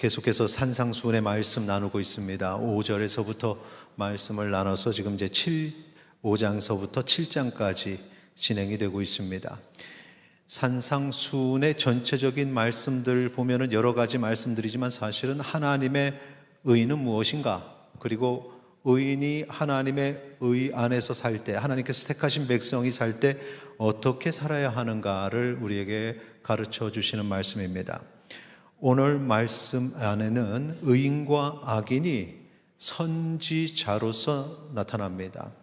계속해서 산상수훈의 말씀 나누고 있습니다. 5절에서부터 말씀을 나눠서 지금 이제 5장서부터 7장까지 진행이 되고 있습니다. 산상수훈의 전체적인 말씀들 보면은 여러 가지 말씀들이지만 사실은 하나님의 의는 무엇인가, 그리고 의인이 하나님의 의 안에서 살 때, 하나님께서 택하신 백성이 살 때 어떻게 살아야 하는가를 우리에게 가르쳐 주시는 말씀입니다. 오늘 말씀 안에는 의인과 악인이 선지자로서 나타납니다.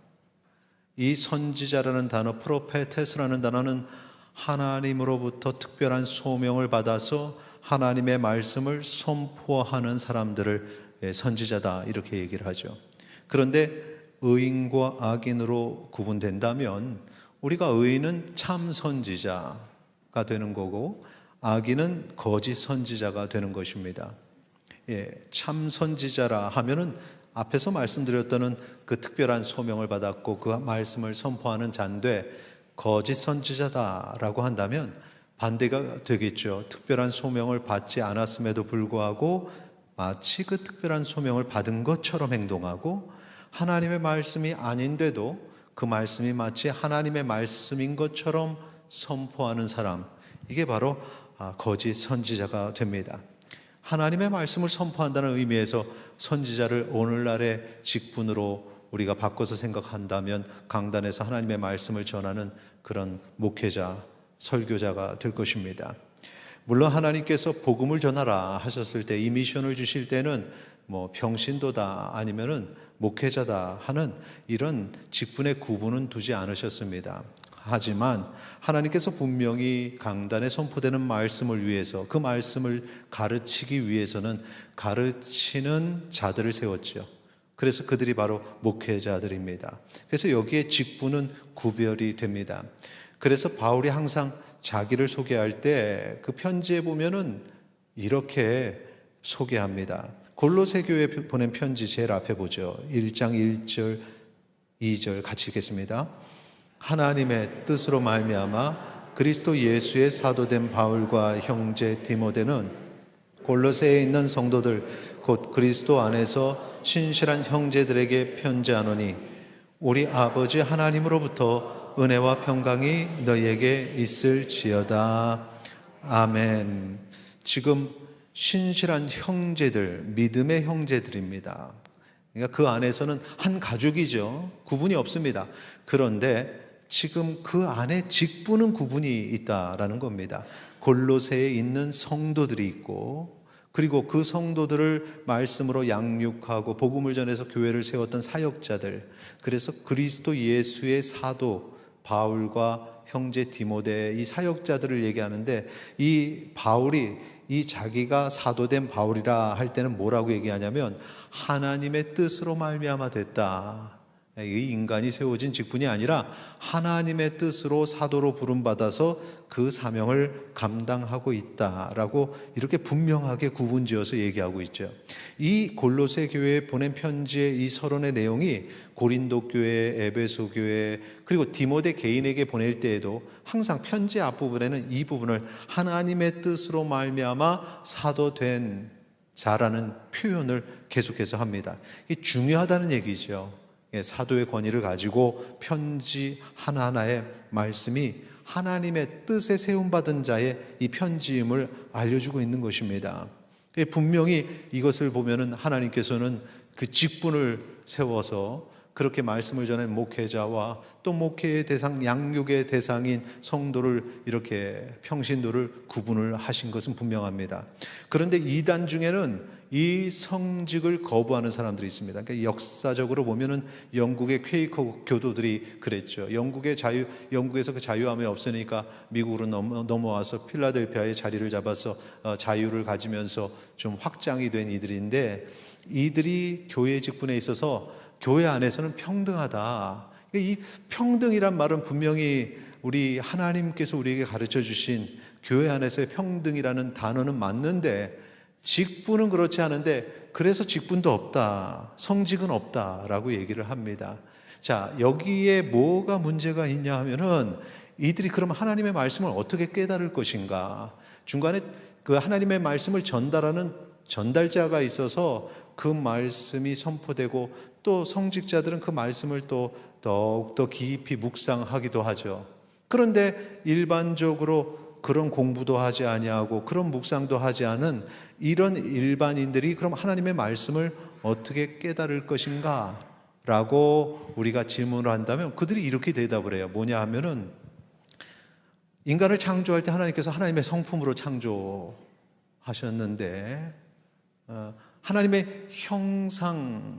이 선지자라는 단어, 프로페테스라는 단어는 하나님으로부터 특별한 소명을 받아서 하나님의 말씀을 선포하는 사람들을 선지자다, 이렇게 얘기를 하죠. 그런데 의인과 악인으로 구분된다면 우리가 의인은 참 선지자가 되는 거고 악인은 거짓 선지자가 되는 것입니다. 참 선지자라 하면은 앞에서 말씀드렸던 그 특별한 소명을 받았고 그 말씀을 선포하는 자인데, 거짓 선지자다라고 한다면 반대가 되겠죠. 특별한 소명을 받지 않았음에도 불구하고 마치 그 특별한 소명을 받은 것처럼 행동하고, 하나님의 말씀이 아닌데도 그 말씀이 마치 하나님의 말씀인 것처럼 선포하는 사람, 이게 바로 거짓 선지자가 됩니다. 하나님의 말씀을 선포한다는 의미에서 선지자를 오늘날의 직분으로 우리가 바꿔서 생각한다면 강단에서 하나님의 말씀을 전하는 그런 목회자, 설교자가 될 것입니다. 물론 하나님께서 복음을 전하라 하셨을 때, 이 미션을 주실 때는 뭐 평신도다 아니면은 목회자다 하는 이런 직분의 구분은 두지 않으셨습니다. 하지만 하나님께서 분명히 강단에 선포되는 말씀을 위해서, 그 말씀을 가르치기 위해서는 가르치는 자들을 세웠죠. 그래서 그들이 바로 목회자들입니다. 그래서 여기에 직분은 구별이 됩니다. 그래서 바울이 항상 자기를 소개할 때 그 편지에 보면은 이렇게 소개합니다. 골로새 교회에 보낸 편지 제일 앞에 보죠. 1장 1절 2절 같이 읽겠습니다. 하나님의 뜻으로 말미암아 그리스도 예수의 사도된 바울과 형제 디모데는 골로새에 있는 성도들 곧 그리스도 안에서 신실한 형제들에게 편지하노니, 우리 아버지 하나님으로부터 은혜와 평강이 너희에게 있을지어다. 아멘. 지금 신실한 형제들, 믿음의 형제들입니다. 그러니까 그 안에서는 한 가족이죠. 구분이 없습니다. 그런데 지금 그 안에 직분은 구분이 있다라는 겁니다. 골로새에 있는 성도들이 있고, 그리고 그 성도들을 말씀으로 양육하고 복음을 전해서 교회를 세웠던 사역자들, 그래서 그리스도 예수의 사도 바울과 형제 디모데, 이 사역자들을 얘기하는데, 이 바울이 이 자기가 사도된 바울이라 할 때는 뭐라고 얘기하냐면 하나님의 뜻으로 말미암아 됐다. 이 인간이 세워진 직분이 아니라 하나님의 뜻으로 사도로 부름받아서 그 사명을 감당하고 있다라고 이렇게 분명하게 구분지어서 얘기하고 있죠. 이 골로새 교회에 보낸 편지의 이 서론의 내용이 고린도 교회, 에베소 교회, 그리고 디모데 개인에게 보낼 때에도 항상 편지 앞부분에는 이 부분을 하나님의 뜻으로 말미암아 사도된 자라는 표현을 계속해서 합니다. 이게 중요하다는 얘기죠. 사도의 권위를 가지고 편지 하나하나의 말씀이 하나님의 뜻에 세움받은 자의 이 편지임을 알려주고 있는 것입니다. 분명히 이것을 보면은 하나님께서는 그 직분을 세워서 그렇게 말씀을 전한 목회자와 또 목회의 대상, 양육의 대상인 성도를, 이렇게 평신도를 구분을 하신 것은 분명합니다. 그런데 이단 중에는 이 성직을 거부하는 사람들이 있습니다. 그러니까 역사적으로 보면은 영국의 퀘이커 교도들이 그랬죠. 영국에서 그 자유함이 없으니까 미국으로 넘어와서 필라델피아에 자리를 잡아서 자유를 가지면서 좀 확장이 된 이들인데, 이들이 교회 직분에 있어서 교회 안에서는 평등하다. 이 평등이란 말은 분명히 우리 하나님께서 우리에게 가르쳐 주신 교회 안에서의 평등이라는 단어는 맞는데, 직분은 그렇지 않은데 그래서 직분도 없다, 성직은 없다라고 얘기를 합니다. 자, 여기에 뭐가 문제가 있냐 하면은 이들이 그럼 하나님의 말씀을 어떻게 깨달을 것인가? 중간에 그 하나님의 말씀을 전달하는 전달자가 있어서 그 말씀이 선포되고 또 성직자들은 그 말씀을 또 더욱더 깊이 묵상하기도 하죠. 그런데 일반적으로 그런 공부도 하지 아니하고 그런 묵상도 하지 않은 이런 일반인들이 그럼 하나님의 말씀을 어떻게 깨달을 것인가? 라고 우리가 질문을 한다면 그들이 이렇게 대답을 해요. 뭐냐 하면은 인간을 창조할 때 하나님께서 하나님의 성품으로 창조하셨는데 하나님의 형상으로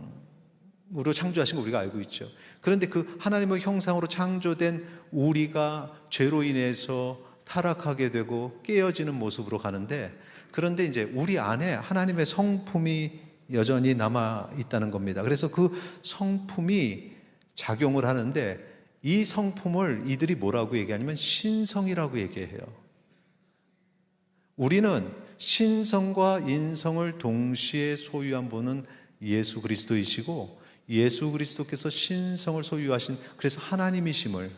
창조하신 거 우리가 알고 있죠. 그런데 그 하나님의 형상으로 창조된 우리가 죄로 인해서 타락하게 되고 깨어지는 모습으로 가는데, 그런데 이제 우리 안에 하나님의 성품이 여전히 남아 있다는 겁니다. 그래서 그 성품이 작용을 하는데 이 성품을 이들이 뭐라고 얘기하냐면 신성이라고 얘기해요. 우리는 신성과 인성을 동시에 소유한 분은 예수 그리스도이시고 예수 그리스도께서 신성을 소유하신, 그래서 하나님이심을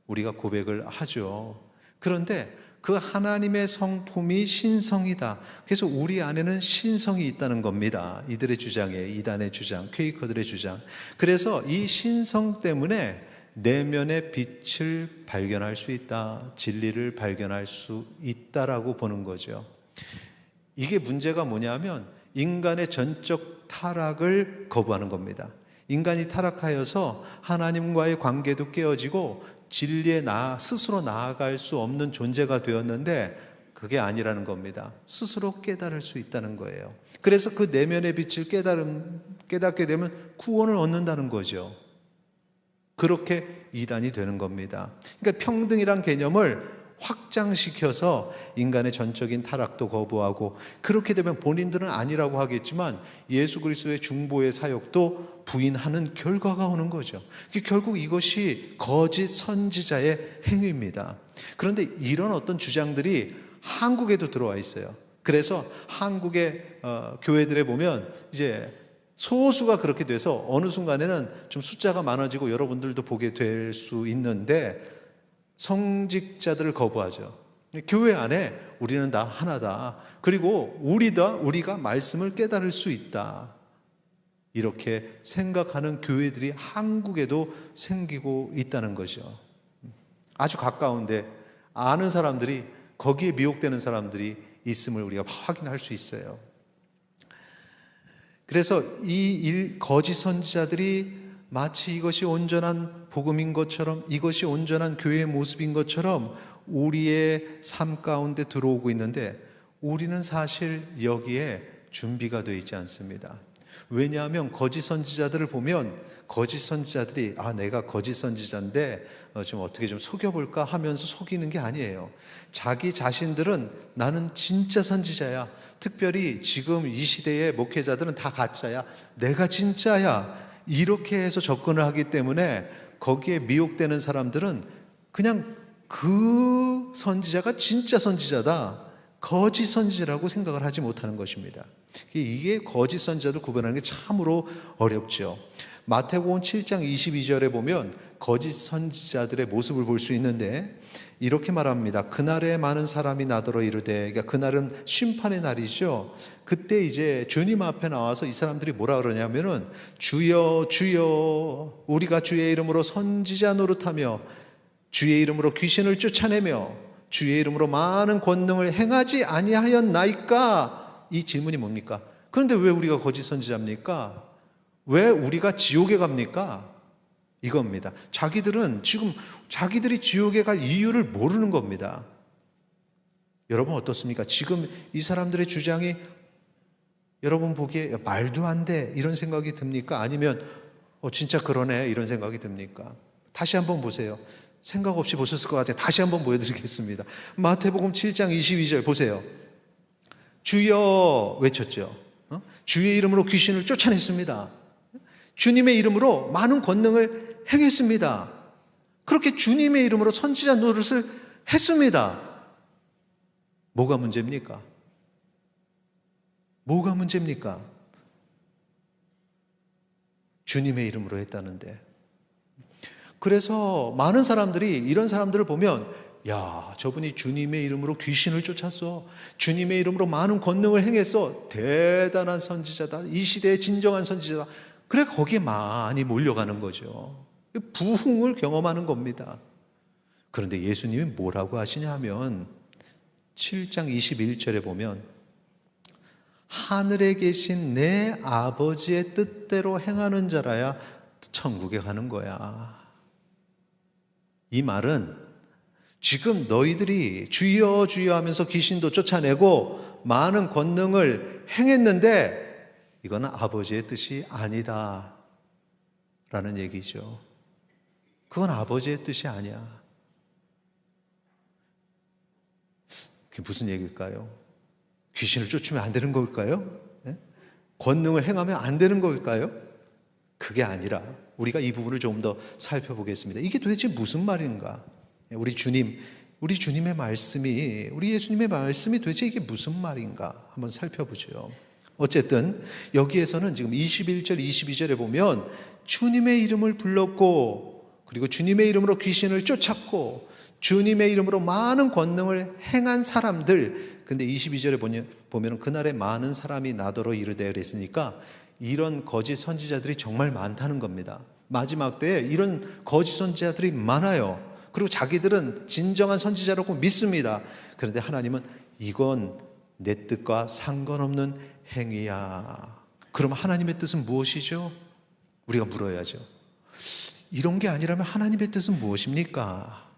우리가 고백을 하죠. 그런데 그 하나님의 성품이 신성이다. 그래서 우리 안에는 신성이 있다는 겁니다. 이들의 주장이에요. 이단의 주장, 퀘이커들의 주장. 그래서 이 신성 때문에 내면의 빛을 발견할 수 있다. 진리를 발견할 수 있다라고 보는 거죠. 이게 문제가 뭐냐면 인간의 전적 타락을 거부하는 겁니다. 인간이 타락하여서 하나님과의 관계도 깨어지고 진리에 스스로 나아갈 수 없는 존재가 되었는데 그게 아니라는 겁니다. 스스로 깨달을 수 있다는 거예요. 그래서 그 내면의 빛을 깨닫게 되면 구원을 얻는다는 거죠. 그렇게 이단이 되는 겁니다. 그러니까 평등이란 개념을 확장시켜서 인간의 전적인 타락도 거부하고, 그렇게 되면 본인들은 아니라고 하겠지만 예수 그리스도의 중보의 사역도 부인하는 결과가 오는 거죠. 결국 이것이 거짓 선지자의 행위입니다. 그런데 이런 어떤 주장들이 한국에도 들어와 있어요. 그래서 한국의 교회들에 보면 이제 소수가 그렇게 돼서 어느 순간에는 좀 숫자가 많아지고 여러분들도 보게 될 수 있는데 성직자들을 거부하죠. 교회 안에 우리는 다 하나다. 그리고 우리가 말씀을 깨달을 수 있다. 이렇게 생각하는 교회들이 한국에도 생기고 있다는 거죠. 아주 가까운데 아는 사람들이, 거기에 미혹되는 사람들이 있음을 우리가 확인할 수 있어요. 그래서 이 거짓 선지자들이 마치 이것이 온전한 복음인 것처럼, 이것이 온전한 교회의 모습인 것처럼 우리의 삶 가운데 들어오고 있는데 우리는 사실 여기에 준비가 되어 있지 않습니다. 왜냐하면 거짓 선지자들을 보면 거짓 선지자들이 내가 거짓 선지자인데 좀 어떻게 좀 속여볼까 하면서 속이는 게 아니에요. 자기 자신들은 나는 진짜 선지자야. 특별히 지금 이 시대의 목회자들은 다 가짜야. 내가 진짜야. 이렇게 해서 접근을 하기 때문에 거기에 미혹되는 사람들은 그냥 그 선지자가 진짜 선지자다, 거짓 선지자라고 생각을 하지 못하는 것입니다. 이게 거짓 선지자들 구별하는 게 참으로 어렵죠. 마태복음 7장 22절에 보면 거짓 선지자들의 모습을 볼 수 있는데 이렇게 말합니다. 그날에 많은 사람이 나더러 이르되, 그러니까 그날은 심판의 날이죠. 그때 이제 주님 앞에 나와서 이 사람들이 뭐라 그러냐면은 주여 주여 우리가 주의 이름으로 선지자 노릇하며 주의 이름으로 귀신을 쫓아내며 주의 이름으로 많은 권능을 행하지 아니하였나이까? 이 질문이 뭡니까? 그런데 왜 우리가 거짓 선지자입니까? 왜 우리가 지옥에 갑니까? 이겁니다. 자기들은 지금 자기들이 지옥에 갈 이유를 모르는 겁니다. 여러분 어떻습니까? 지금 이 사람들의 주장이 여러분 보기에 말도 안 돼 이런 생각이 듭니까? 아니면 진짜 그러네 이런 생각이 듭니까? 다시 한번 보세요. 생각 없이 보셨을 것 같아요. 다시 한번 보여드리겠습니다. 마태복음 7장 22절 보세요. 주여 외쳤죠. 주의 이름으로 귀신을 쫓아냈습니다. 주님의 이름으로 많은 권능을 행했습니다. 그렇게 주님의 이름으로 선지자 노릇을 했습니다. 뭐가 문제입니까? 뭐가 문제입니까? 주님의 이름으로 했다는데. 그래서 많은 사람들이 이런 사람들을 보면 야, 저분이 주님의 이름으로 귀신을 쫓았어. 주님의 이름으로 많은 권능을 행했어. 대단한 선지자다. 이 시대의 진정한 선지자다. 그래, 거기에 많이 몰려가는 거죠. 부흥을 경험하는 겁니다. 그런데 예수님이 뭐라고 하시냐 하면 7장 21절에 보면 하늘에 계신 내 아버지의 뜻대로 행하는 자라야 천국에 가는 거야. 이 말은 지금 너희들이 주여 주여 하면서 귀신도 쫓아내고 많은 권능을 행했는데 이거는 아버지의 뜻이 아니다 라는 얘기죠. 그건 아버지의 뜻이 아니야. 그게 무슨 얘기일까요? 귀신을 쫓으면 안 되는 걸까요? 권능을 행하면 안 되는 걸까요? 그게 아니라 우리가 이 부분을 좀 더 살펴보겠습니다. 이게 도대체 무슨 말인가? 우리 주님의 말씀이, 우리 예수님의 말씀이 도대체 이게 무슨 말인가? 한번 살펴보죠. 어쨌든 여기에서는 지금 21절, 22절에 보면 주님의 이름을 불렀고, 그리고 주님의 이름으로 귀신을 쫓았고, 주님의 이름으로 많은 권능을 행한 사람들. 근데 22절에 보면 그날에 많은 사람이 나더러 이르되 그랬으니까 이런 거짓 선지자들이 정말 많다는 겁니다. 마지막 때에 이런 거짓 선지자들이 많아요. 그리고 자기들은 진정한 선지자라고 믿습니다. 그런데 하나님은 이건 내 뜻과 상관없는 행위야. 그럼 하나님의 뜻은 무엇이죠? 우리가 물어야죠. 이런 게 아니라면 하나님의 뜻은 무엇입니까?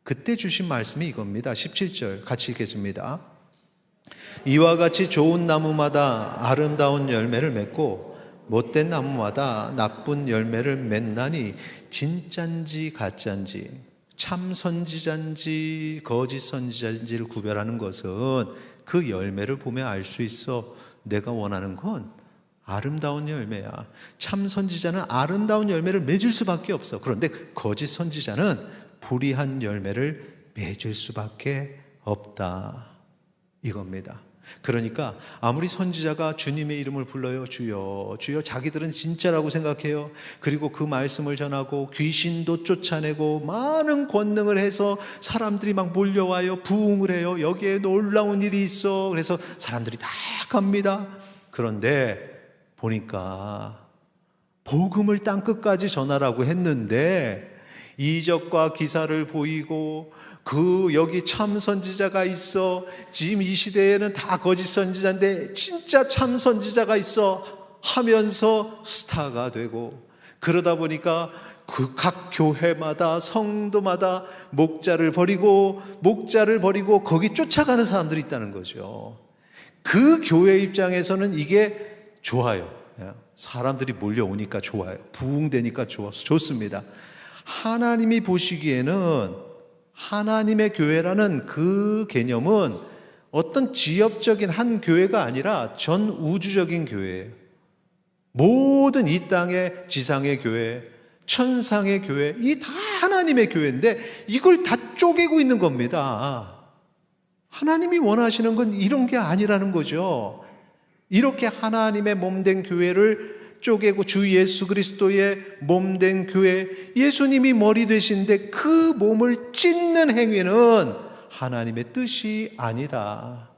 그때 주신 말씀이 이겁니다. 17절 같이 읽겠습니다. 이와 같이 좋은 나무마다 아름다운 열매를 맺고 못된 나무마다 나쁜 열매를 맺나니 진짠지 가짠지 참 선지자인지 거짓 선지자인지를 구별하는 것은 그 열매를 보면 알 수 있어. 내가 원하는 건 아름다운 열매야. 참 선지자는 아름다운 열매를 맺을 수밖에 없어. 그런데 거짓 선지자는 불의한 열매를 맺을 수밖에 없다. 이겁니다. 그러니까 아무리 선지자가 주님의 이름을 불러요, 주여 주여, 자기들은 진짜라고 생각해요. 그리고 그 말씀을 전하고 귀신도 쫓아내고 많은 권능을 해서 사람들이 막 몰려와요. 부흥을 해요. 여기에 놀라운 일이 있어. 그래서 사람들이 다 갑니다. 그런데 보니까 복음을 땅끝까지 전하라고 했는데 이적과 기사를 보이고 여기 참 선지자가 있어. 지금 이 시대에는 다 거짓 선지자인데 진짜 참 선지자가 있어 하면서 스타가 되고, 그러다 보니까 그 각 교회마다 성도마다 목자를 버리고 거기 쫓아가는 사람들이 있다는 거죠. 그 교회 입장에서는 이게 좋아요. 사람들이 몰려오니까 좋아요. 부흥되니까 좋습니다. 하나님이 보시기에는 하나님의 교회라는 그 개념은 어떤 지역적인 한 교회가 아니라 전 우주적인 교회예요. 모든 이 땅의 지상의 교회, 천상의 교회, 이 다 하나님의 교회인데 이걸 다 쪼개고 있는 겁니다. 하나님이 원하시는 건 이런 게 아니라는 거죠. 이렇게 하나님의 몸된 교회를 쪼개고 주 예수 그리스도의 몸된 교회, 예수님이 머리 되신데 그 몸을 찢는 행위는 하나님의 뜻이 아니다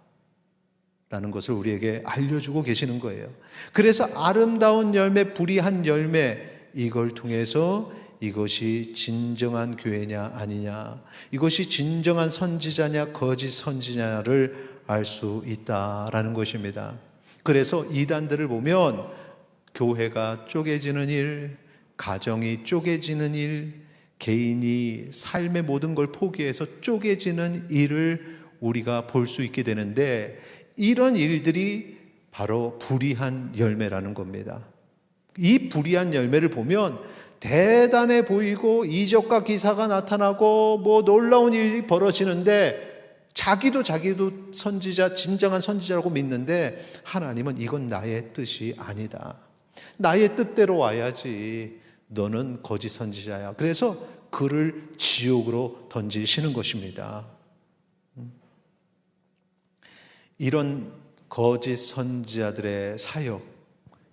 라는 것을 우리에게 알려주고 계시는 거예요. 그래서 아름다운 열매, 불의한 열매, 이걸 통해서 이것이 진정한 교회냐 아니냐, 이것이 진정한 선지자냐 거짓 선지자냐를 알 수 있다라는 것입니다. 그래서 이단들을 보면 교회가 쪼개지는 일, 가정이 쪼개지는 일, 개인이 삶의 모든 걸 포기해서 쪼개지는 일을 우리가 볼 수 있게 되는데, 이런 일들이 바로 불의한 열매라는 겁니다. 이 불의한 열매를 보면 대단해 보이고 이적과 기사가 나타나고 뭐 놀라운 일이 벌어지는데 자기도 선지자, 진정한 선지자라고 믿는데 하나님은 이건 나의 뜻이 아니다. 나의 뜻대로 와야지. 너는 거짓 선지자야. 그래서 그를 지옥으로 던지시는 것입니다. 이런 거짓 선지자들의 사역,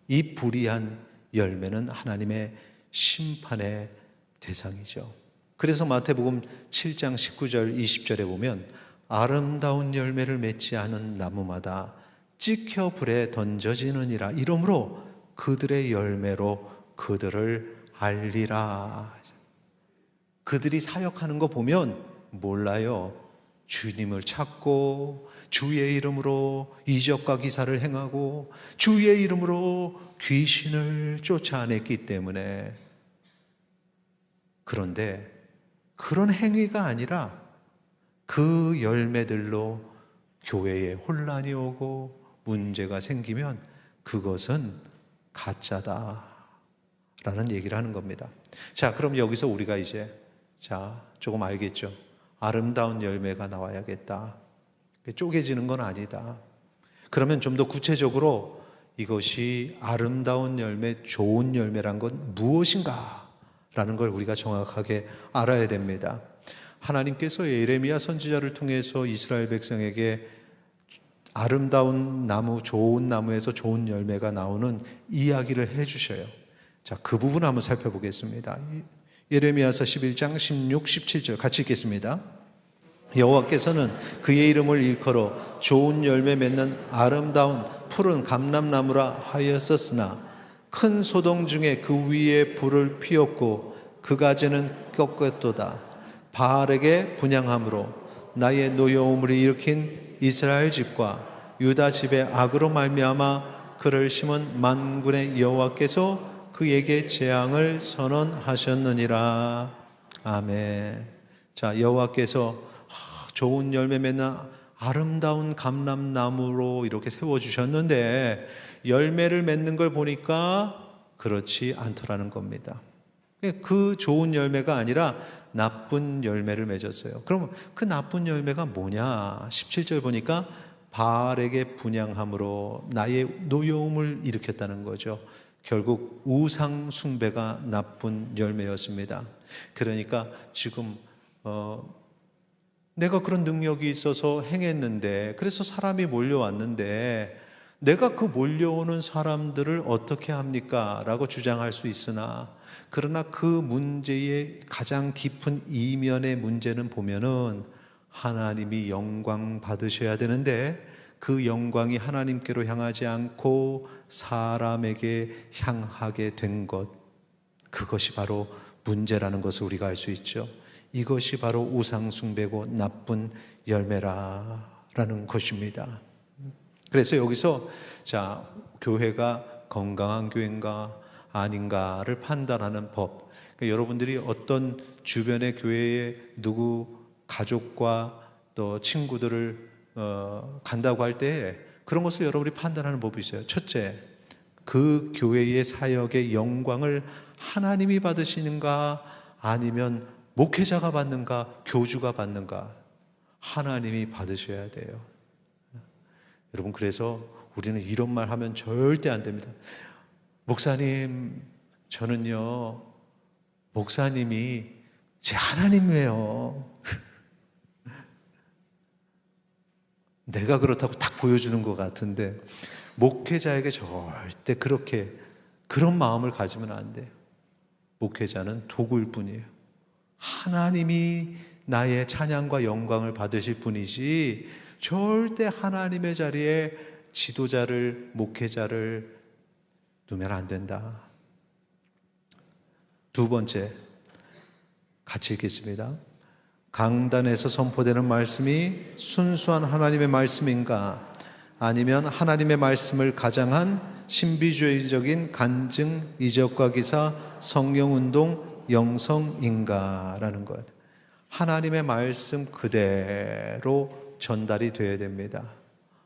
이 불의한 열매는 하나님의 심판의 대상이죠. 그래서 마태복음 7장 19절 20절에 보면 아름다운 열매를 맺지 않은 나무마다 찍혀 불에 던져지느니라. 이러므로 그들의 열매로 그들을 알리라. 그들이 사역하는 거 보면 몰라요. 주님을 찾고 주의 이름으로 이적과 기사를 행하고 주의 이름으로 귀신을 쫓아냈기 때문에. 그런데 그런 행위가 아니라 그 열매들로 교회에 혼란이 오고 문제가 생기면 그것은 가짜다 라는 얘기를 하는 겁니다. 자, 그럼 여기서 우리가 이제 조금 알겠죠. 아름다운 열매가 나와야겠다. 쪼개지는 건 아니다. 그러면 좀 더 구체적으로 이것이 아름다운 열매, 좋은 열매란 건 무엇인가 라는 걸 우리가 정확하게 알아야 됩니다. 하나님께서 예레미야 선지자를 통해서 이스라엘 백성에게 아름다운 나무, 좋은 나무에서 좋은 열매가 나오는 이야기를 해주셔요. 자, 그 부분 한번 살펴보겠습니다. 예레미야서 11장 16, 17절 같이 읽겠습니다. 여호와께서는 그의 이름을 일컬어 좋은 열매 맺는 아름다운 푸른 감람나무라 하였었으나 큰 소동 중에 그 위에 불을 피웠고 그 가지는 꺾었도다. 바알에게 분향함으로 나의 노여움을 일으킨 이스라엘 집과 유다 집의 악으로 말미암아 그를 심은 만군의 여호와께서 그에게 재앙을 선언하셨느니라. 아멘. 자, 여호와께서 좋은 열매 맺는 아름다운 감람나무로 이렇게 세워주셨는데 열매를 맺는 걸 보니까 그렇지 않더라는 겁니다. 그 좋은 열매가 아니라 나쁜 열매를 맺었어요. 그럼 그 나쁜 열매가 뭐냐? 17절 보니까 바알에게 분향함으로 나의 노여움을 일으켰다는 거죠. 결국 우상 숭배가 나쁜 열매였습니다. 그러니까 지금 내가 그런 능력이 있어서 행했는데, 그래서 사람이 몰려왔는데 내가 그 몰려오는 사람들을 어떻게 합니까? 라고 주장할 수 있으나, 그러나 그 문제의 가장 깊은 이면의 문제는 보면은 하나님이 영광 받으셔야 되는데 그 영광이 하나님께로 향하지 않고 사람에게 향하게 된 것, 그것이 바로 문제라는 것을 우리가 알 수 있죠. 이것이 바로 우상숭배고 나쁜 열매라는 것입니다. 그래서 여기서 교회가 건강한 교회인가 아닌가를 판단하는 법, 그러니까 여러분들이 어떤 주변의 교회에 누구 가족과 또 친구들을 간다고 할 때 그런 것을 여러분이 판단하는 법이 있어요. 첫째, 그 교회의 사역의 영광을 하나님이 받으시는가 아니면 목회자가 받는가 교주가 받는가. 하나님이 받으셔야 돼요. 여러분, 그래서 우리는 이런 말 하면 절대 안 됩니다. 목사님, 저는요 목사님이 제 하나님이에요. 내가 그렇다고 딱 보여주는 것 같은데 목회자에게 절대 그런 마음을 가지면 안 돼요. 목회자는 도구일 뿐이에요. 하나님이 나의 찬양과 영광을 받으실 분이지 절대 하나님의 자리에 지도자를, 목회자를 두면 안 된다. 두 번째, 같이 읽겠습니다. 강단에서 선포되는 말씀이 순수한 하나님의 말씀인가 아니면 하나님의 말씀을 가장한 신비주의적인 간증, 이적과 기사, 성령운동, 영성인가라는 것. 하나님의 말씀 그대로 전달이 되어야 됩니다.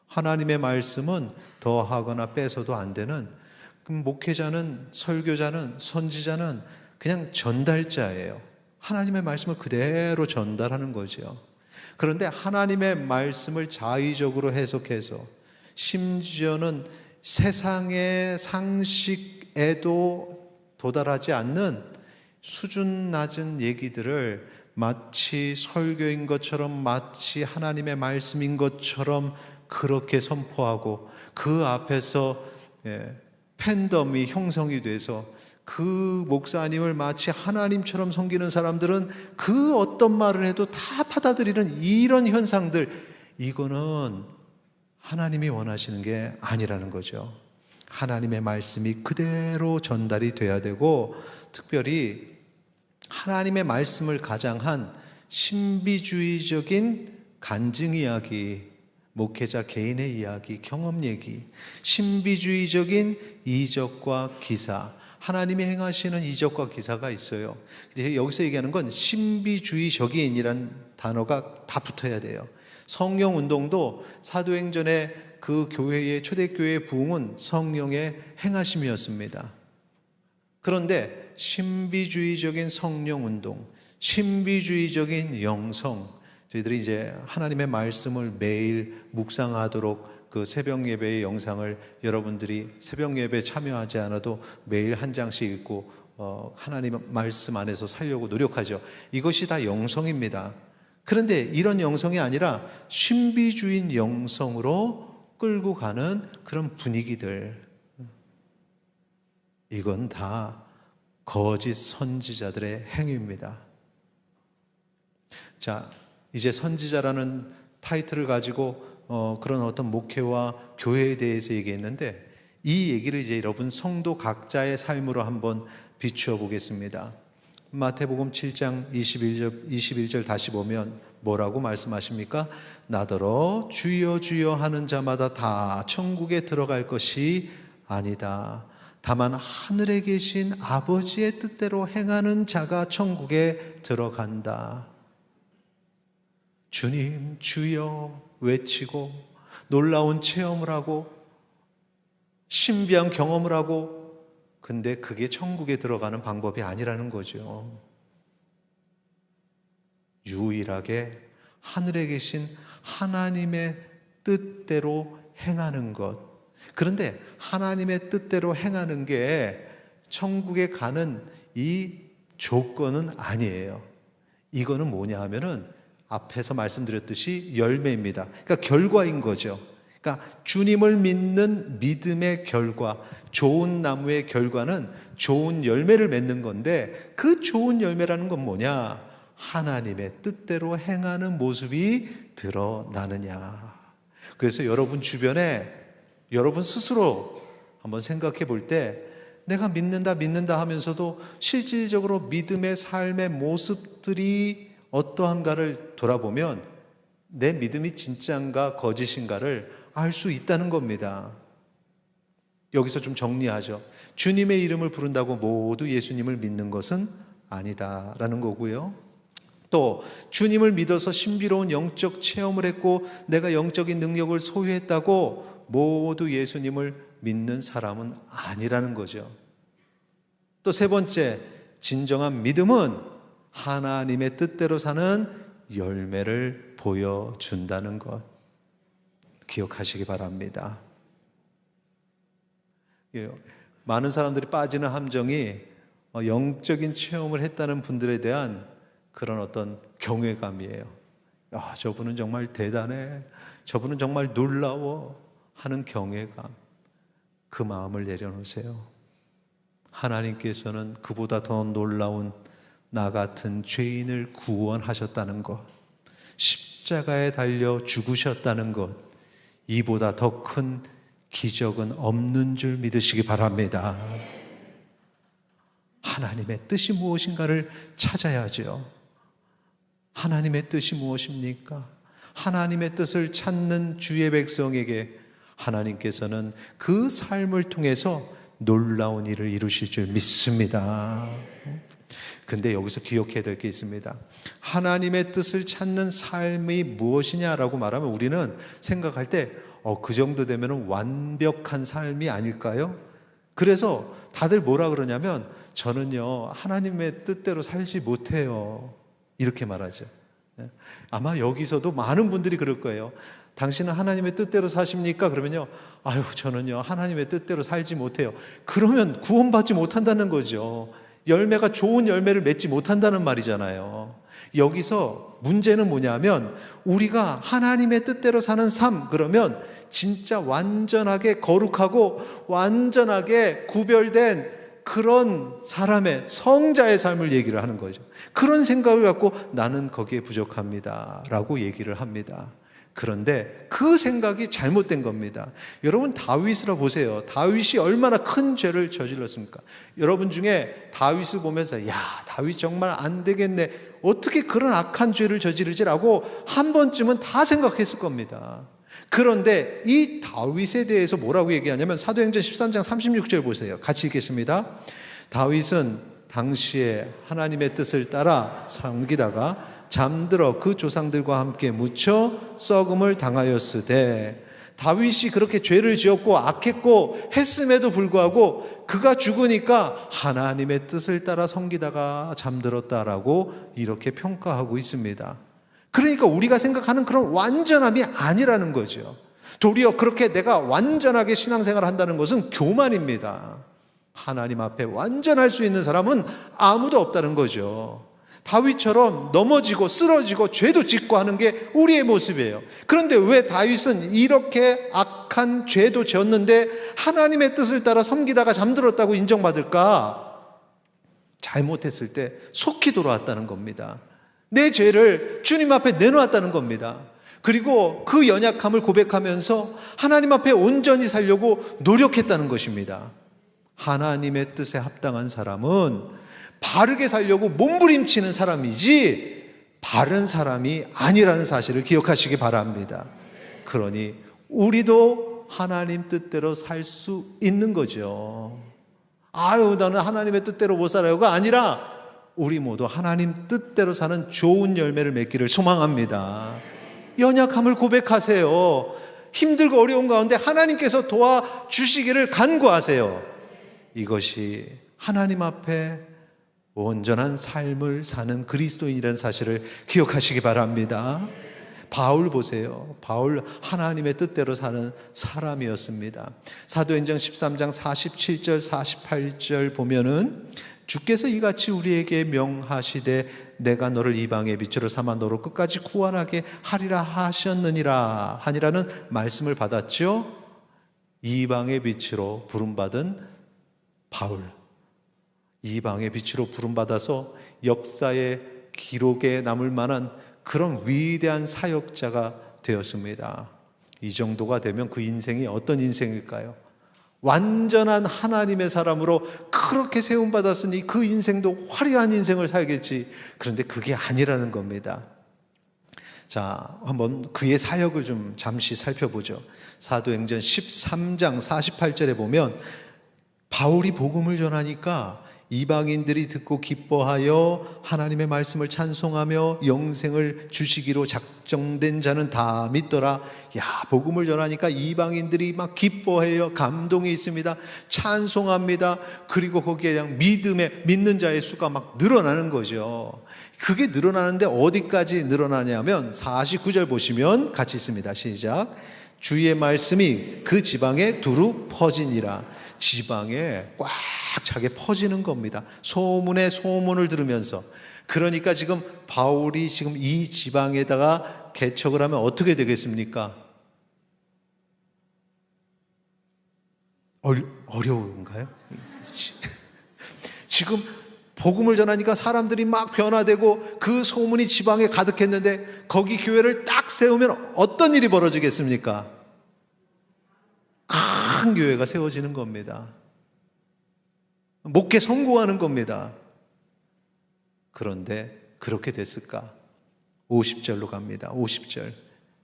하나님의 말씀은 더하거나 빼서도 안 되는, 그럼 목회자는, 설교자는, 선지자는 그냥 전달자예요. 하나님의 말씀을 그대로 전달하는 거죠. 그런데 하나님의 말씀을 자의적으로 해석해서 심지어는 세상의 상식에도 도달하지 않는 수준 낮은 얘기들을 마치 설교인 것처럼, 마치 하나님의 말씀인 것처럼 그렇게 선포하고 그 앞에서 팬덤이 형성이 돼서 그 목사님을 마치 하나님처럼 섬기는 사람들은 그 어떤 말을 해도 다 받아들이는 이런 현상들, 이거는 하나님이 원하시는 게 아니라는 거죠. 하나님의 말씀이 그대로 전달이 돼야 되고, 특별히 하나님의 말씀을 가장한 신비주의적인 간증 이야기, 목회자 개인의 이야기, 경험 얘기, 신비주의적인 이적과 기사, 하나님이 행하시는 이적과 기사가 있어요. 이제 여기서 얘기하는 건 신비주의적인이란 단어가 다 붙어야 돼요. 성령 운동도 사도행전의 그 교회의 초대교회의 부흥은 성령의 행하심이었습니다. 그런데 신비주의적인 성령 운동, 신비주의적인 영성, 저희들이 이제 하나님의 말씀을 매일 묵상하도록 그 새벽 예배의 영상을 여러분들이 새벽 예배에 참여하지 않아도 매일 한 장씩 읽고 하나님의 말씀 안에서 살려고 노력하죠. 이것이 다 영성입니다. 그런데 이런 영성이 아니라 신비주의 영성으로 끌고 가는 그런 분위기들, 이건 다 거짓 선지자들의 행위입니다. 자, 이제 선지자라는 타이틀을 가지고 그런 어떤 목회와 교회에 대해서 얘기했는데, 이 얘기를 이제 여러분 성도 각자의 삶으로 한번 비추어 보겠습니다. 마태복음 7장 21절 다시 보면 뭐라고 말씀하십니까? 나더러 주여 주여 하는 자마다 다 천국에 들어갈 것이 아니다. 다만 하늘에 계신 아버지의 뜻대로 행하는 자가 천국에 들어간다. 주님 주여 외치고 놀라운 체험을 하고 신비한 경험을 하고, 근데 그게 천국에 들어가는 방법이 아니라는 거죠. 유일하게 하늘에 계신 하나님의 뜻대로 행하는 것. 그런데 하나님의 뜻대로 행하는 게 천국에 가는 이 조건은 아니에요. 이거는 뭐냐 하면은 앞에서 말씀드렸듯이 열매입니다. 그러니까 결과인 거죠. 그러니까 주님을 믿는 믿음의 결과, 좋은 나무의 결과는 좋은 열매를 맺는 건데, 그 좋은 열매라는 건 뭐냐? 하나님의 뜻대로 행하는 모습이 드러나느냐. 그래서 여러분 주변에 여러분 스스로 한번 생각해 볼 때, 내가 믿는다 하면서도 실질적으로 믿음의 삶의 모습들이 어떠한가를 돌아보면 내 믿음이 진짜인가 거짓인가를 알 수 있다는 겁니다. 여기서 좀 정리하죠. 주님의 이름을 부른다고 모두 예수님을 믿는 것은 아니다라는 거고요. 또 주님을 믿어서 신비로운 영적 체험을 했고 내가 영적인 능력을 소유했다고 모두 예수님을 믿는 사람은 아니라는 거죠. 또 세 번째, 진정한 믿음은 하나님의 뜻대로 사는 열매를 보여준다는 것, 기억하시기 바랍니다. 많은 사람들이 빠지는 함정이 영적인 체험을 했다는 분들에 대한 그런 어떤 경외감이에요. 야, 저분은 정말 대단해, 저분은 정말 놀라워 하는 경외감. 그 마음을 내려놓으세요. 하나님께서는 그보다 더 놀라운 나 같은 죄인을 구원하셨다는 것, 십자가에 달려 죽으셨다는 것, 이보다 더 큰 기적은 없는 줄 믿으시기 바랍니다. 하나님의 뜻이 무엇인가를 찾아야죠. 하나님의 뜻이 무엇입니까? 하나님의 뜻을 찾는 주의 백성에게 하나님께서는 그 삶을 통해서 놀라운 일을 이루실 줄 믿습니다. 근데 여기서 기억해야 될 게 있습니다. 하나님의 뜻을 찾는 삶이 무엇이냐라고 말하면 우리는 생각할 때 그 정도 되면 완벽한 삶이 아닐까요? 그래서 다들 뭐라 그러냐면 저는요 하나님의 뜻대로 살지 못해요, 이렇게 말하죠. 아마 여기서도 많은 분들이 그럴 거예요. 당신은 하나님의 뜻대로 사십니까? 그러면요, 아유 저는요 하나님의 뜻대로 살지 못해요. 그러면 구원받지 못한다는 거죠. 열매가 좋은 열매를 맺지 못한다는 말이잖아요. 여기서 문제는 뭐냐면 우리가 하나님의 뜻대로 사는 삶, 그러면 진짜 완전하게 거룩하고 완전하게 구별된 그런 사람의 성자의 삶을 얘기를 하는 거죠. 그런 생각을 갖고 나는 거기에 부족합니다 라고 얘기를 합니다. 그런데 그 생각이 잘못된 겁니다. 여러분 다윗을 보세요. 다윗이 얼마나 큰 죄를 저질렀습니까? 여러분 중에 다윗을 보면서 야, 다윗 정말 안 되겠네, 어떻게 그런 악한 죄를 저지르지라고 한 번쯤은 다 생각했을 겁니다. 그런데 이 다윗에 대해서 뭐라고 얘기하냐면 사도행전 13장 36절 보세요. 같이 읽겠습니다. 다윗은 당시에 하나님의 뜻을 따라 섬기다가 잠들어 그 조상들과 함께 묻혀 썩음을 당하였으되, 다윗이 그렇게 죄를 지었고 악했고 했음에도 불구하고 그가 죽으니까 하나님의 뜻을 따라 섬기다가 잠들었다라고 이렇게 평가하고 있습니다. 그러니까 우리가 생각하는 그런 완전함이 아니라는 거죠. 도리어 그렇게 내가 완전하게 신앙생활을 한다는 것은 교만입니다. 하나님 앞에 완전할 수 있는 사람은 아무도 없다는 거죠. 다윗처럼 넘어지고 쓰러지고 죄도 짓고 하는 게 우리의 모습이에요. 그런데 왜 다윗은 이렇게 악한 죄도 지었는데 하나님의 뜻을 따라 섬기다가 잠들었다고 인정받을까? 잘못했을 때 속히 돌아왔다는 겁니다. 내 죄를 주님 앞에 내놓았다는 겁니다. 그리고 그 연약함을 고백하면서 하나님 앞에 온전히 살려고 노력했다는 것입니다. 하나님의 뜻에 합당한 사람은 바르게 살려고 몸부림치는 사람이지 바른 사람이 아니라는 사실을 기억하시기 바랍니다. 그러니 우리도 하나님 뜻대로 살 수 있는 거죠. 아유, 나는 하나님의 뜻대로 못 살아요가 아니라 우리 모두 하나님 뜻대로 사는 좋은 열매를 맺기를 소망합니다. 연약함을 고백하세요. 힘들고 어려운 가운데 하나님께서 도와주시기를 간구하세요. 이것이 하나님 앞에 온전한 삶을 사는 그리스도인이라는 사실을 기억하시기 바랍니다. 바울 보세요. 바울 하나님의 뜻대로 사는 사람이었습니다. 사도행전 13장 47절 48절 보면은 주께서 이같이 우리에게 명하시되 내가 너를 이방의 빛으로 삼아 너로 끝까지 구원하게 하리라 하셨느니라 하니라는 말씀을 받았죠. 이방의 빛으로 부름받은 바울, 이방의 빛으로 부름받아서 역사의 기록에 남을 만한 그런 위대한 사역자가 되었습니다. 이 정도가 되면 그 인생이 어떤 인생일까요? 완전한 하나님의 사람으로 그렇게 세움받았으니 그 인생도 화려한 인생을 살겠지. 그런데 그게 아니라는 겁니다. 자, 한번 그의 사역을 좀 잠시 살펴보죠. 사도행전 13장 48절에 보면 바울이 복음을 전하니까 이방인들이 듣고 기뻐하여 하나님의 말씀을 찬송하며 영생을 주시기로 작정된 자는 다 믿더라. 야, 복음을 전하니까 이방인들이 막 기뻐해요. 감동이 있습니다. 찬송합니다. 그리고 거기에 그냥 믿는 자의 수가 막 늘어나는 거죠. 그게 늘어나는데 어디까지 늘어나냐면 49절 보시면 같이 있습니다. 시작. 주의 말씀이 그 지방에 두루 퍼지니라. 지방에 꽉 차게 퍼지는 겁니다. 소문에 소문을 들으면서. 그러니까 지금 바울이 지금 이 지방에다가 개척을 하면 어떻게 되겠습니까? 어려운가요? 지금 복음을 전하니까 사람들이 막 변화되고 그 소문이 지방에 가득했는데 거기 교회를 딱 세우면 어떤 일이 벌어지겠습니까? 큰 교회가 세워지는 겁니다. 목회 성공하는 겁니다. 그런데 그렇게 됐을까? 50절로 갑니다. 50절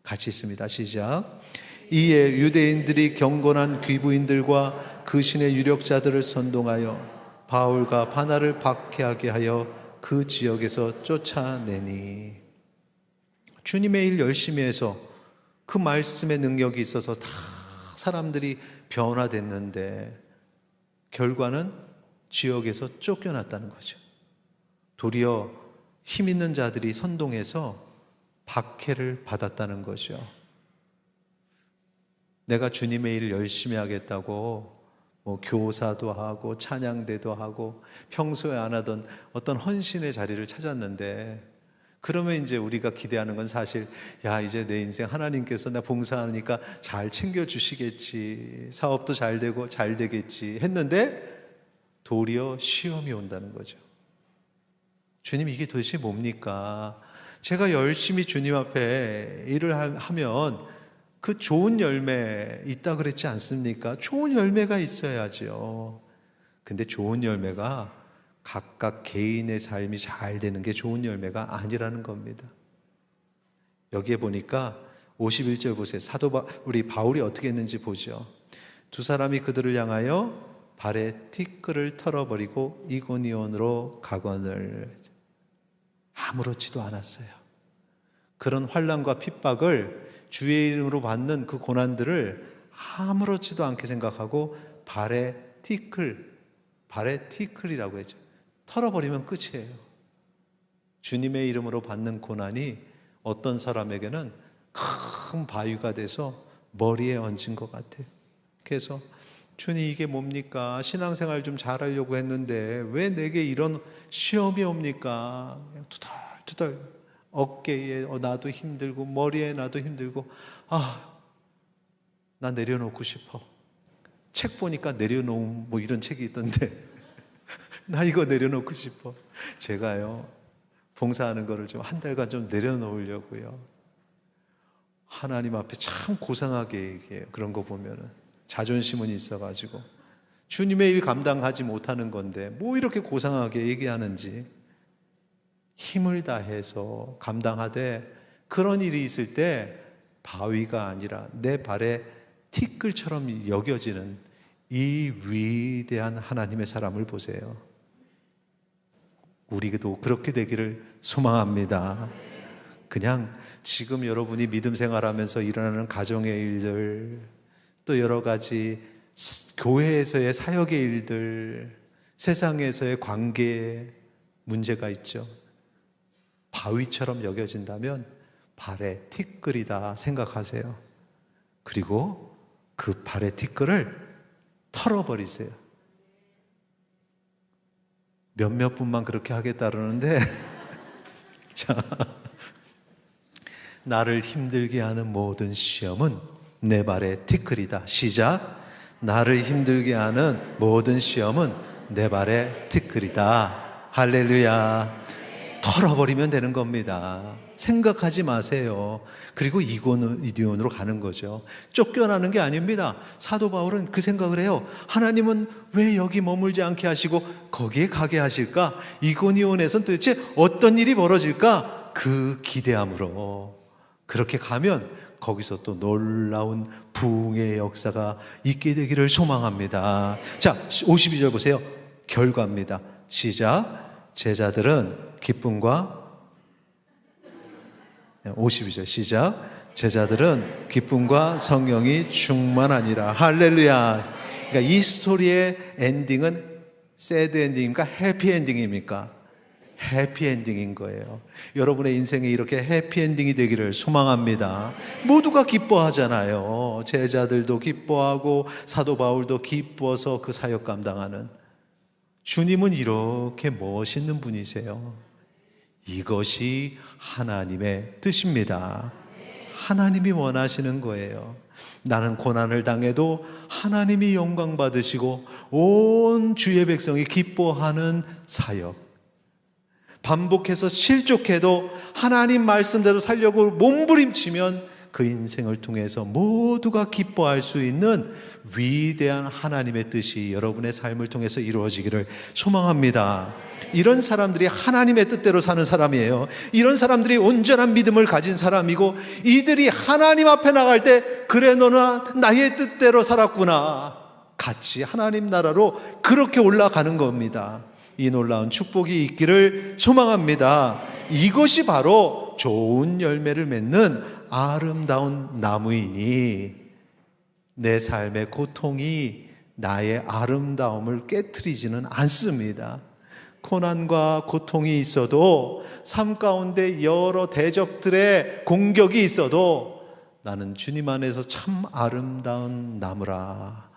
같이 있습니다. 시작. 이에 유대인들이 경건한 귀부인들과 그 신의 유력자들을 선동하여 바울과 바나를 박해하게 하여 그 지역에서 쫓아내니. 주님의 일 열심히 해서 그 말씀의 능력이 있어서 다 사람들이 변화됐는데 결과는 지역에서 쫓겨났다는 거죠. 도리어 힘 있는 자들이 선동해서 박해를 받았다는 거죠. 내가 주님의 일을 열심히 하겠다고 교사도 하고 찬양대도 하고 평소에 안 하던 어떤 헌신의 자리를 찾았는데, 그러면 이제 우리가 기대하는 건 사실 야, 이제 내 인생 하나님께서 나 봉사하니까 잘 챙겨주시겠지, 사업도 잘 되고 잘 되겠지 했는데 도리어 시험이 온다는 거죠. 주님, 이게 도대체 뭡니까? 제가 열심히 주님 앞에 일을 하면 그 좋은 열매 있다 그랬지 않습니까? 좋은 열매가 있어야죠. 근데 좋은 열매가 각각 개인의 삶이 잘 되는 게 좋은 열매가 아니라는 겁니다. 여기에 보니까 51절 보세요. 우리 바울이 어떻게 했는지 보죠. 두 사람이 그들을 향하여 발에 티끌을 털어버리고 이고니온으로 가거늘. 아무렇지도 않았어요. 그런 환난과 핍박을 주의 이름으로 받는 그 고난들을 아무렇지도 않게 생각하고 발에 티끌이라고 했죠. 털어버리면 끝이에요. 주님의 이름으로 받는 고난이 어떤 사람에게는 큰 바위가 돼서 머리에 얹은 것 같아요. 그래서 주님, 이게 뭡니까? 신앙생활 좀 잘하려고 했는데 왜 내게 이런 시험이 옵니까? 그냥 투덜투덜 어깨에 나도 힘들고 머리에 나도 힘들고, 나 내려놓고 싶어. 책 보니까 내려놓음 뭐 이런 책이 있던데 나 이거 내려놓고 싶어. 제가요, 봉사하는 거를 좀 한 달간 좀 내려놓으려고요. 하나님 앞에 참 고상하게 얘기해요. 그런 거 보면은 자존심은 있어가지고 주님의 일 감당하지 못하는 건데 뭐 이렇게 고상하게 얘기하는지, 힘을 다해서 감당하되 그런 일이 있을 때 바위가 아니라 내 발에 티끌처럼 여겨지는 이 위대한 하나님의 사람을 보세요. 우리도 그렇게 되기를 소망합니다. 그냥 지금 여러분이 믿음 생활하면서 일어나는 가정의 일들, 또 여러 가지 교회에서의 사역의 일들, 세상에서의 관계에 문제가 있죠. 바위처럼 여겨진다면 발에 티끌이다 생각하세요. 그리고 그 발의 티끌을 털어버리세요. 몇몇 분만 그렇게 하겠다는데 자, 나를 힘들게 하는 모든 시험은 내 발의 티끌이다. 시작. 나를 힘들게 하는 모든 시험은 내 발의 티끌이다. 할렐루야. 털어버리면 되는 겁니다. 생각하지 마세요. 그리고 이고니온으로 가는 거죠. 쫓겨나는 게 아닙니다. 사도 바울은 그 생각을 해요. 하나님은 왜 여기 머물지 않게 하시고 거기에 가게 하실까? 이고니온에선 도대체 어떤 일이 벌어질까? 그 기대함으로 그렇게 가면 거기서 또 놀라운 부흥의 역사가 있게 되기를 소망합니다. 자, 52절 보세요. 결과입니다. 시작. 제자들은 기쁨과 52절 시작. 제자들은 기쁨과 성령이 충만하니라. 할렐루야. 그러니까 이 스토리의 엔딩은 새드 엔딩입니까? 해피 엔딩입니까? 해피 엔딩인 거예요. 여러분의 인생에 이렇게 해피 엔딩이 되기를 소망합니다. 모두가 기뻐하잖아요. 제자들도 기뻐하고 사도 바울도 기뻐서 그 사역 감당하는. 주님은 이렇게 멋있는 분이세요. 이것이 하나님의 뜻입니다. 하나님이 원하시는 거예요. 나는 고난을 당해도 하나님이 영광 받으시고 온 주의 백성이 기뻐하는 사역, 반복해서 실족해도 하나님 말씀대로 살려고 몸부림치면 그 인생을 통해서 모두가 기뻐할 수 있는 위대한 하나님의 뜻이 여러분의 삶을 통해서 이루어지기를 소망합니다. 이런 사람들이 하나님의 뜻대로 사는 사람이에요. 이런 사람들이 온전한 믿음을 가진 사람이고, 이들이 하나님 앞에 나갈 때 그래 너는 나의 뜻대로 살았구나, 같이 하나님 나라로 그렇게 올라가는 겁니다. 이 놀라운 축복이 있기를 소망합니다. 이것이 바로 좋은 열매를 맺는 아름다운 나무이니 내 삶의 고통이 나의 아름다움을 깨트리지는 않습니다. 고난과 고통이 있어도, 삶 가운데 여러 대적들의 공격이 있어도 나는 주님 안에서 참 아름다운 나무라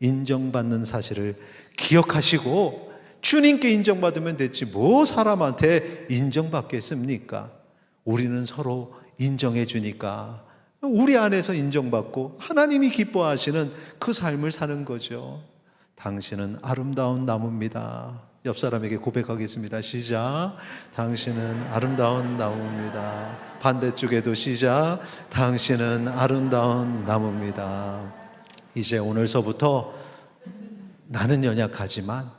인정받는 사실을 기억하시고, 주님께 인정받으면 됐지 뭐 사람한테 인정받겠습니까? 우리는 서로 인정해 주니까 우리 안에서 인정받고 하나님이 기뻐하시는 그 삶을 사는 거죠. 당신은 아름다운 나무입니다. 옆 사람에게 고백하겠습니다. 시작. 당신은 아름다운 나무입니다. 반대쪽에도 시작. 당신은 아름다운 나무입니다. 이제 오늘서부터 나는 연약하지만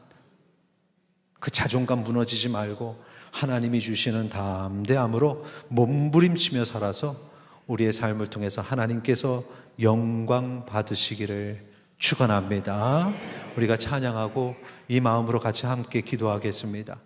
그 자존감 무너지지 말고 하나님이 주시는 담대함으로 몸부림치며 살아서 우리의 삶을 통해서 하나님께서 영광 받으시기를 축원합니다. 우리가 찬양하고 이 마음으로 같이 함께 기도하겠습니다.